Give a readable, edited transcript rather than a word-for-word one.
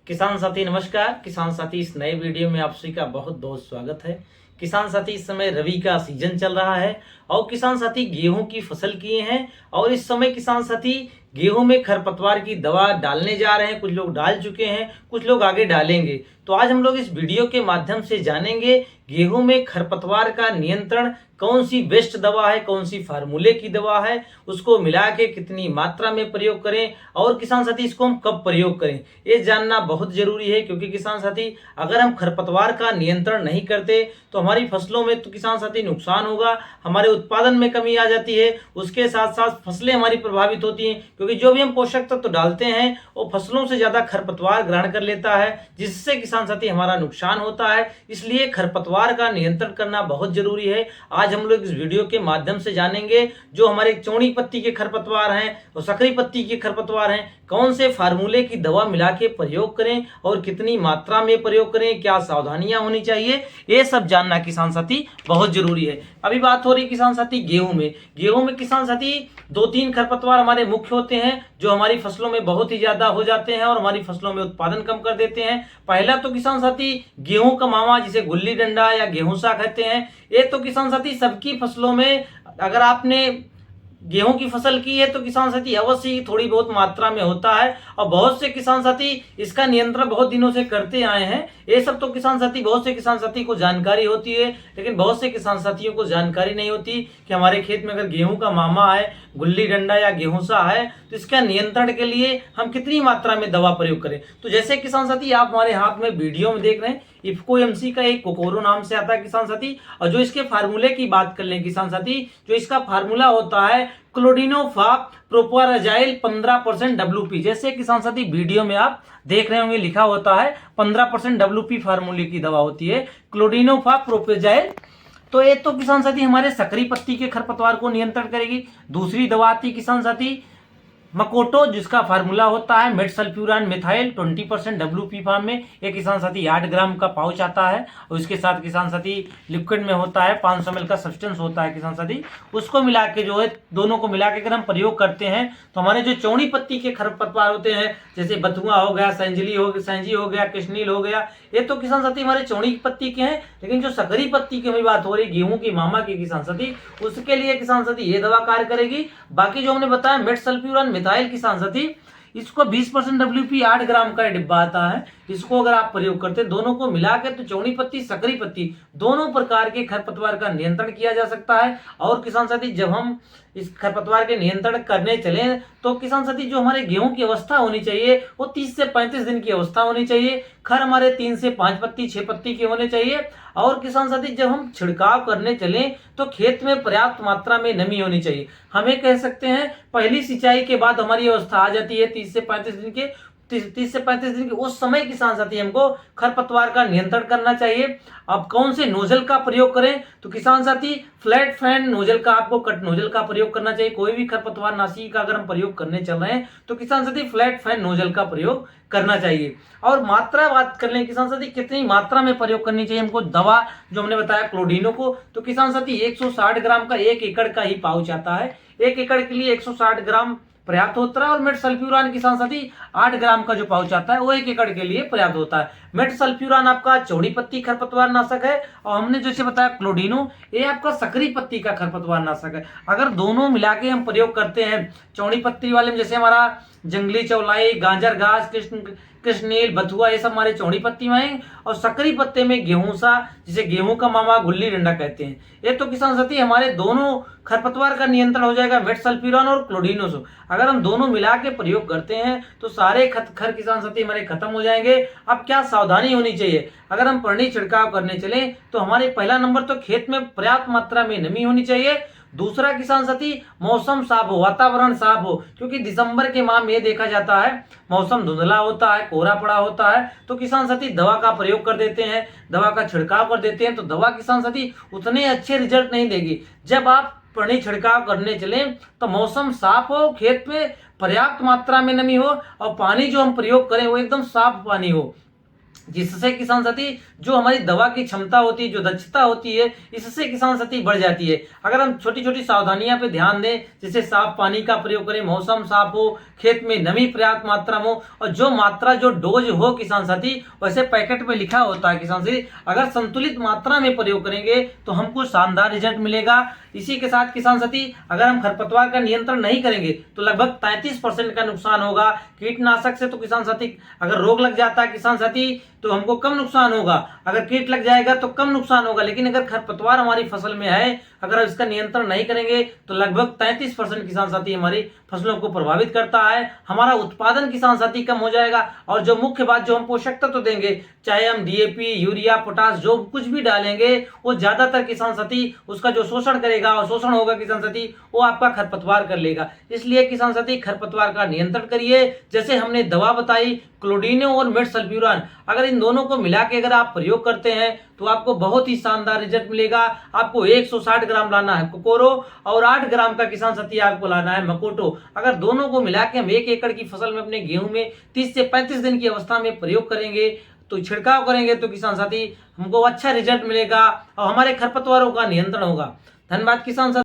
किसान साथी नमस्कार। किसान साथी इस नए वीडियो में आप सभी का बहुत बहुत स्वागत है। किसान साथी इस समय रबी का सीजन चल रहा है और किसान साथी गेहूं की फसल किए हैं और इस समय किसान साथी गेहूं में खरपतवार की दवा डालने जा रहे हैं। कुछ लोग डाल चुके हैं, कुछ लोग आगे डालेंगे। तो आज हम लोग इस वीडियो के माध्यम से जानेंगे गेहूं में खरपतवार का नियंत्रण कौन सी बेस्ट दवा है, कौन सी फार्मूले की दवा है, उसको मिला के कितनी मात्रा में प्रयोग करें और किसान साथी इसको हम कब प्रयोग करें, ये जानना बहुत जरूरी है। क्योंकि किसान साथी अगर हम खरपतवार का नियंत्रण नहीं करते तो हमारी फसलों में तो किसान साथी नुकसान होगा, हमारे उत्पादन में कमी आ जाती है, उसके साथ साथ फसलें हमारी प्रभावित होती हैं। क्योंकि जो भी हम पोषक तत्व तो डालते हैं वो फसलों से ज्यादा खरपतवार ग्रहण कर लेता है, जिससे किसान साथी हमारा नुकसान होता है। इसलिए खरपतवार का नियंत्रण करना बहुत जरूरी है। आज हम लोग इस वीडियो के माध्यम से जानेंगे जो हमारे चौड़ी पत्ती के खरपतवार हैं और सकरी पत्ती के खरपतवार हैं, कौन से फार्मूले की दवा मिला के प्रयोग करें और कितनी मात्रा में प्रयोग करें, क्या सावधानियां होनी चाहिए, ये सब जानना किसान साथी बहुत जरूरी है। अभी बात हो रही किसान साथी गेहूं में किसान साथी दो तीन खरपतवार हमारे मुख्य होते हैं जो हमारी फसलों में बहुत ही ज्यादा हो जाते हैं और हमारी फसलों में उत्पादन कम कर देते हैं। पहला तो किसान साथी गेहूं का मामा, जिसे गुल्ली डंडा या गेहूंसा कहते हैं। ये तो किसान साथी सबकी फसलों में, अगर आपने गेहूं की फसल की है तो किसान साथी अवश्य ही थोड़ी बहुत मात्रा में होता है और बहुत से किसान साथी इसका नियंत्रण बहुत दिनों से करते आए हैं। ये सब तो किसान साथी, बहुत से किसान साथी को जानकारी होती है, लेकिन बहुत से किसान साथियों को जानकारी नहीं होती कि हमारे खेत में अगर गेहूं का मामा है, गुल्ली डंडा या गेहूंसा है, तो इसका नियंत्रण के लिए हम कितनी मात्रा में दवा प्रयोग करें। तो जैसे किसान साथी आप हमारे हाथ में वीडियो में देख रहे हैं, इफ्को एमसी का एक कोकोरो नाम से आता है किसान साथी। और जो इसके फार्मूले की बात कर लें किसान साथी, जो इसका फार्मूला होता है क्लोडिनोफाप प्रोपाराजाइल 15% WP। जैसे किसान साथी वीडियो में आप देख रहे होंगे लिखा होता है 15% WP फार्मूले की दवा होती है क्लोडिनोफाप प्रोपाराजाइल। तो ये तो किसान साथी हमारे सकरी पत्ती के खरपतवार को नियंत्रण करेगी। दूसरी दवा आती किसान साथी मकोटो, जिसका फार्मूला होता है मेट सल्फ्यूरान मिथाइल 20% WP फार्म में। एक किसान साथी 8 ग्राम का पाउच आता है और उसके साथ किसान साथी लिक्विड में होता है 500 ml का सब्सटेंस होता है किसान साथी। उसको मिला के जो है, दोनों को मिला के अगर हम प्रयोग करते हैं तो हमारे जो चौड़ी पत्ती के खरपतवार होते हैं, जैसे बथुआ हो गया, सैंजी हो गया, कृष्णील हो गया, ये तो किसान साथी हमारे चौड़ी पत्ती के हैं। लेकिन जो सकरी पत्ती की हमें बात हो रही गेहूं की मामा की किसान साथी, उसके लिए किसान साथी ये दवा कार्य करेगी। बाकी जो हमने बताया मेट सल्फ्यूरान मिथाइल किसान साथी, इसको 20% WP 8 ग्राम का डिब्बा आता है। इसको अगर आप प्रयोग करते हैं दोनों को मिलाकर, तो चौड़ी पत्ती सकरी पत्ती दोनों प्रकार के खरपतवार का नियंत्रण किया जा सकता है। और किसान साथी जब हम इस खरपतवार के नियंत्रण करने चले तो किसान साथी जो हमारे गेहूं की अवस्था होनी चाहिए वो 30 से 35 दिन की अवस्था होनी चाहिए। खर हमारे 3 से 5 पत्ती 6 पत्ती के होने चाहिए। और किसान साथी जब हम छिड़काव करने चले तो खेत में पर्याप्त मात्रा में नमी होनी चाहिए। हमें कह सकते हैं पहली सिंचाई के बाद हमारी अवस्था आ जाती है 30 से 35 दिन के, 30 से 35 दिन के उस समय किसान साथी हमको खरपतवार का नियंत्रण करना चाहिए। अब कौन से नोजल का प्रयोग करें, तो किसान साथी फ्लैट फैन नोजल का, आपको कट नोजल का प्रयोग करना चाहिए। कोई भी खरपतवार नाशी का अगर हम प्रयोग करने चल रहे हैं तो किसान साथी फ्लैट फैन नोजल का प्रयोग करना चाहिए। और मात्रा बात कर लें किसान साथी कितनी मात्रा में प्रयोग करनी चाहिए हमको दवा, जो हमने बताया क्लोडिनो को, तो किसान साथी 160 ग्राम का 1 एकड़ का ही पाउच आता है। 1 एकड़ के लिए 160 ग्राम पर्याप्त होता है। और मेट सल्फ्यूरान किसान साथी 8 ग्राम का जो पाउच आता है वो 1 एकड़ के लिए पर्याप्त होता है। मेट सल्फ्यूरान आपका चौड़ी पत्ती खरपतवार नाशक है और हमने जैसे बताया क्लोडिनो, ये आपका सकरी पत्ती का खरपतवार नाशक है। अगर दोनों मिला के हम प्रयोग करते हैं, चौड़ी पत्ती वाले में जैसे हमारा जंगली चौलाई, गाजर घास, कृष्णील, बथुआ, ये सब हमारे चौड़ी पत्ती में है। और सकरी पत्ते में गेहूंसा, जिसे गेहूं का मामा, गुल्ली डंडा कहते हैं। ये तो किसान साथी हमारे दोनों खरपतवार का नियंत्रण हो जाएगा मेट सल्फ्यूरान और क्लोडिनो से। अगर हम दोनों मिला के प्रयोग करते हैं तो सारे खर किसान साथी हमारे खत्म हो जाएंगे। अब क्या सावधानी होनी चाहिए, अगर हम परनी छिड़काव करने चले तो हमारे पहला नंबर तो खेत में पर्याप्त मात्रा में नमी होनी चाहिए। दूसरा किसान साथी मौसम साफ हो, वातावरण साफ हो, क्योंकि दिसंबर के माह में ये देखा जाता है मौसम धुंधला होता है, कोहरा पड़ा होता है, तो किसान साथी दवा का प्रयोग कर देते हैं, दवा का छिड़काव कर देते हैं। तो दवा किसान साथी उतने अच्छे रिजल्ट नहीं देगी। जब आप पानी छिड़काव करने चले तो मौसम साफ हो, खेत में पर्याप्त मात्रा में नमी हो और पानी जो हम प्रयोग करें वो एकदम साफ पानी हो। जिससे किसान साथी जो हमारी दवा की क्षमता होती है, जो दक्षता होती है, इससे किसान साथी बढ़ जाती है। अगर हम छोटी छोटी सावधानियां पे ध्यान दें, जैसे साफ पानी का प्रयोग करें, मौसम साफ हो, खेत में नमी पर्याप्त मात्रा में हो, और जो मात्रा जो डोज हो किसान साथी, वैसे पैकेट में लिखा होता है किसान साथी, अगर संतुलित मात्रा में प्रयोग करेंगे तो हमको शानदार रिजल्ट मिलेगा। इसी के साथ किसान साथी अगर हम खरपतवार का नियंत्रण नहीं करेंगे तो लगभग 33% का नुकसान होगा। कीटनाशक से तो किसान साथी अगर रोग लग जाता है किसान साथी तो हमको कम नुकसान होगा, अगर कीट लग जाएगा तो कम नुकसान होगा, लेकिन अगर खरपतवार हमारी फसल में है, अगर इसका नियंत्रण नहीं करेंगे तो लगभग 33% किसान साथी हमारी फसलों को प्रभावित करता है। हमारा उत्पादन किसान साथी कम हो जाएगा, और जो मुख्य बात, जो हम पोषक तत्व तो देंगे, चाहे हम डीएपी, यूरिया, पोटास जो कुछ भी डालेंगे, वो ज्यादातर किसान साथी उसका जो शोषण करेगा और शोषण होगा किसान साथी, वो आपका खरपतवार कर लेगा। इसलिए किसान साथी खरपतवार का नियंत्रण करिए। जैसे हमने दवा बताई क्लोडिनो और मेटसल्फ्यूरान, अगर इन दोनों को मिला के अगर आप प्रयोग करते हैं तो आपको बहुत ही शानदार रिजल्ट मिलेगा। आपको 160 ग्राम लाना है कोकोरो और 8 ग्राम का किसान साथी आपको लाना है मकोटो। अगर दोनों को मिला के हम 1 एकड़ की फसल में अपने गेहूं में 30 से 35 दिन की अवस्था में प्रयोग करेंगे, तो छिड़काव करेंगे, तो किसान साथी हमको अच्छा रिजल्ट मिलेगा और हमारे खरपतवारों का नियंत्रण होगा। धन्यवाद किसान साथी।